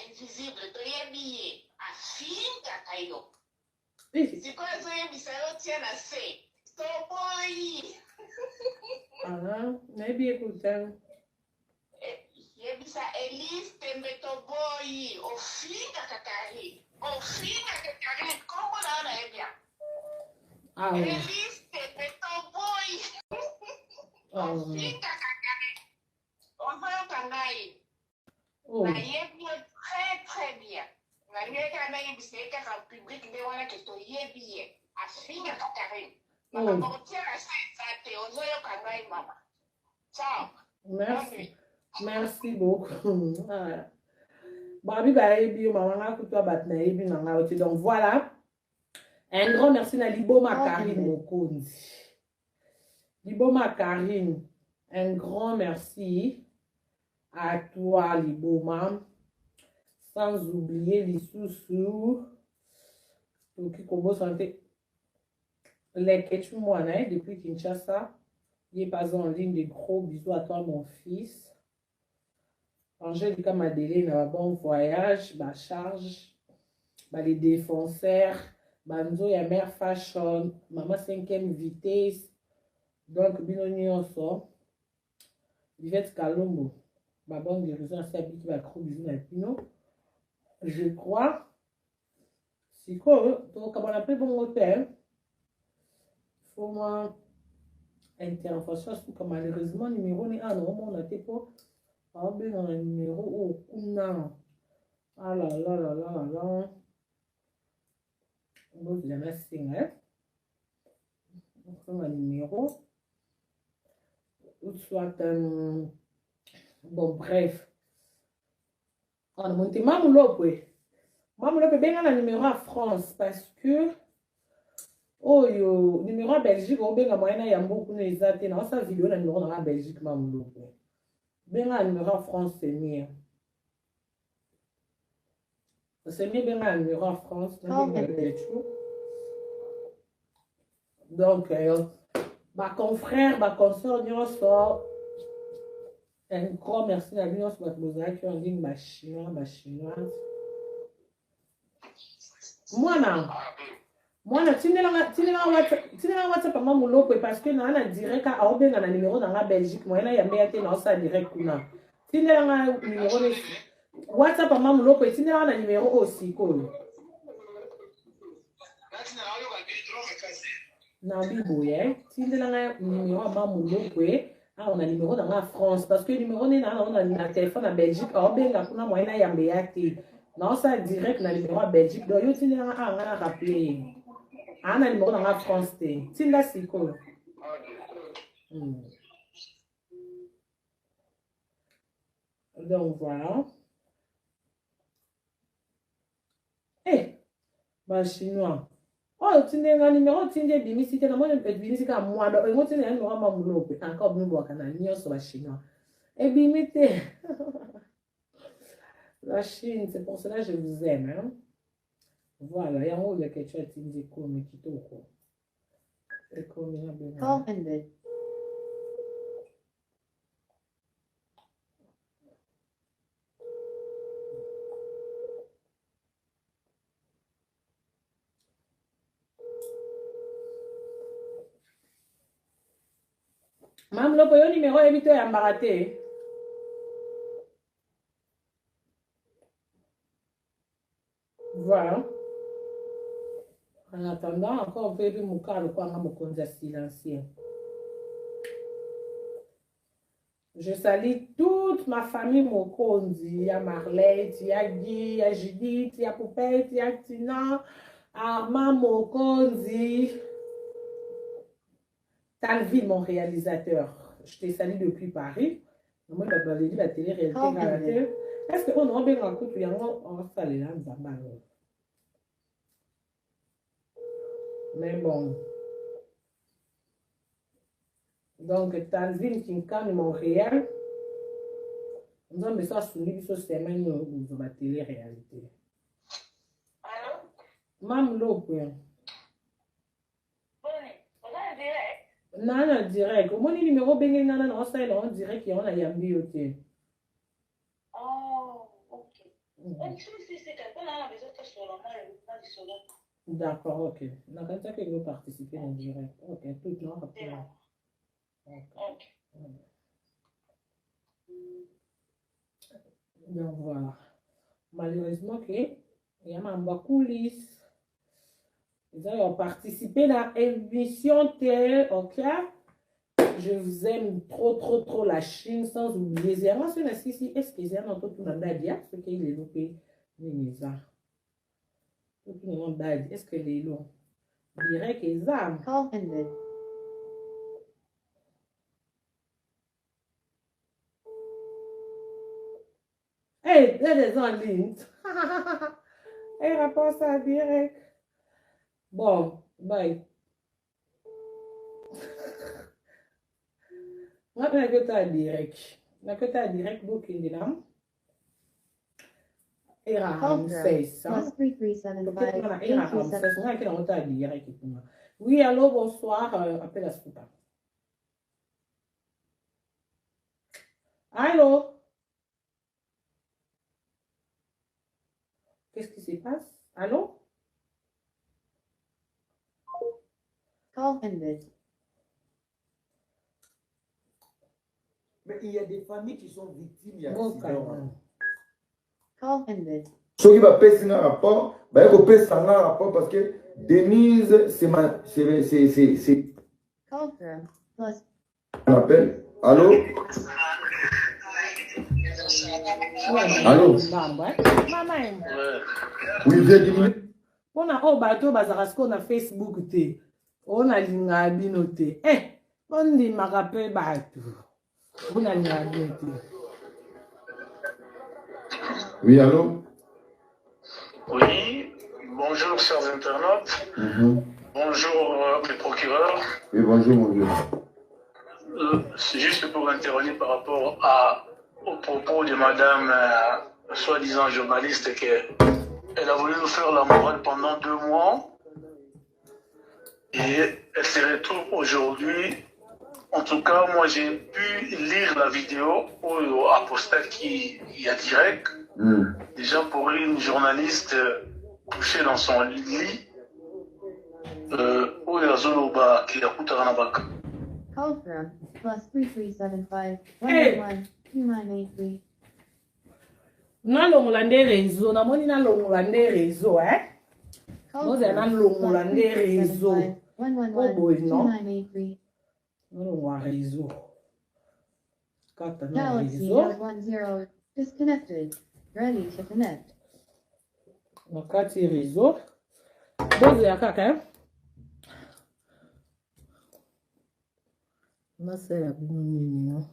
invisibles. To yebiye. Afinga Kayo. C'est quoi ça, Bisaro tient à C. Toboy. Ah, maybe écoute. Yebisa Elise Tembe Toboy. Ofinga Kakari. Ofinga Kakari. Comment on a bien? Ah oui. Elise Tembe Toboy. Ofinga Kakari. On va au Kangaï. Oh. Na yebi très très bien. Na yeka na yebi c'est qu'en public de wana que to yebi afinga Kakari. Mama ko tiara sa te ozo yo Kangaï mama. Ciao. Merci. Merci beaucoup. Ah. Babi ba ebi maman ko to bat na ebi na ngauti. Donc voilà. Un grand merci à Liboma Karine Mokonzi. Liboma Karine, un grand merci à toi Liboma. Sans oublier Lissoussou. Qui commence à les Ketchumouana depuis Kinshasa. Il n'est pas en ligne. Des gros bisous à toi mon fils. Angélica Madeleine, bon voyage, ma charge, les défenseurs. Banzo ya mère fashion, maman 5e vitesse, donc binoni so, Yvette Kalombo, ma bonne guérison, c'est habitué qui va trop bisous dans Pino. Je crois, si quoi, donc comme on appelle bon hôtel, faut moi intervention, comme malheureusement numéro ni non, on a été pour, bien un numéro au kuna, ah là là là là là là. Bon, je vais signer. Un numéro. Ou soit bon, bref. On a monté Mamoulope. Mamoulope, bien un numéro à France parce que. Oh, yo, numéro à Belgique, on bien moyen il y a beaucoup de exacts. Dans sa vidéo, le numéro à Belgique, Mamoulope. Bien un numéro à France, c'est mieux. C'est mieux bien un numéro à France. Donc, ma confrère, ma consoeur, nous sort un grand merci à l'Union sur votre mosaïque qui ont dit ma chinoise. Moi, tu n'as WhatsApp à moi, parce que na direct à Aubin, na numéro dans la Belgique, moi, il y a bien dans ça direct. Tu n'as pas numéro de WhatsApp à moi, tu n'as pas numéro aussi. Nabibo, si vous avez un numéro à Mamoulope, on a un numéro dans la France. Parce que le numéro on a un téléphone en Belgique, on a un moyen à Yambeaki. Non, ça direct, on a un numéro en Belgique. Donc, vous avez un rappelé. On a un numéro dans la France. Si là, c'est cool. Donc, voilà. Eh, bah, chinois. Oh, tu n'es pas numéro, tu n'es pas bimicité, non, moi, je peux bimicité à moi, donc, moi, tu n'es pas numéro à Mamoulope, encore nous, boire, canal, n'y a sur la chinois. Et bimité. La Chine, c'est pour cela que je vous aime, hein. Voilà, il y a un haut de quelque chose qui me dit comme qui t'ouvre. Et comme il y a bien. Call ended. Mam, le poyo numéro évité à m'arrêter. Voilà. En attendant, encore un peu de mouka, le quoi, mon compte silencieux. Je salue toute ma famille Mokondi. Il y a Marlette, il y a Guy, il y a Judith, il y a Poupette, il y a Tina, Armand Mokondi. Talvin, mon réalisateur. Je te salue depuis Paris. Moi, je vais la télé-réalité. Est-ce qu'on a bien un coup de on va saluer là, mais bon. Donc, Talvin Kinkan, Montréal. nzambe so asungi biso semaine oyo bozwa télé réalité Allô? mam lokwe Boni, on a un direct. nana direct omoni numéro benge ngana na osalela on direct yango na yambi yo te Oh, ok. C'est quelqu'un qui a besoin de sur le mal, du solo. d'accord ok nakataki ego participer na direct ok tout non C'est bon. Ok. donc voilà malheureusement que ya mambo ya coulisse eza ya participer na émission te ok je vous aime trop la Chine sans oublier zéro sur la sisi est-ce que zéro dans tout le monde dia ce qu'il est loupé neza tout le monde dit est-ce que les long direct exam Call ended. hey that is en ligne hey réponse à direct bon bye moi na que ta direct booking dinam era Call face plus 3375 827. oui, allô, bonsoir. Appelle à Soupa. Allô? Qu'est-ce qui se passe? Allô? Call ended. Mais il y a des familles qui sont victimes Bon, d'accidents. Call ended. Ceux qui vont payer un rapport, il faut payer un rapport parce que Denise, c'est Call from plus un appel. Allô? Allô? Oui, j'ai 10 minutes. On a au bateau, on a Facebook, on a l'ingabino. On dit ma rappel bateau. On a l'ingabino. Oui, allô? Oui, bonjour chers internautes, bonjour les procureurs. Oui, bonjour. C'est juste pour intervenir par rapport au propos de madame, soi-disant journaliste, qu'elle a voulu nous faire la morale pendant 2 mois et elle se retrouve aujourd'hui. En tout cas, moi j'ai pu lire la vidéo au apostat qui y a direct. Déjà pour une journaliste couchée dans son lit, où il y a Zoloba qui a coûté un abac. call from plus 3375 111 2983. Nalongola nde réseau, namoni nalongola nde réseau, Call Moi, j'ai un long la nde réseau. 111 2983. Nalongola réseau. Kata na Galaxy réseau. L10 disconnected. Ready to connect. Nakati réseau. Bozo ya kaka, Nasela bino nini,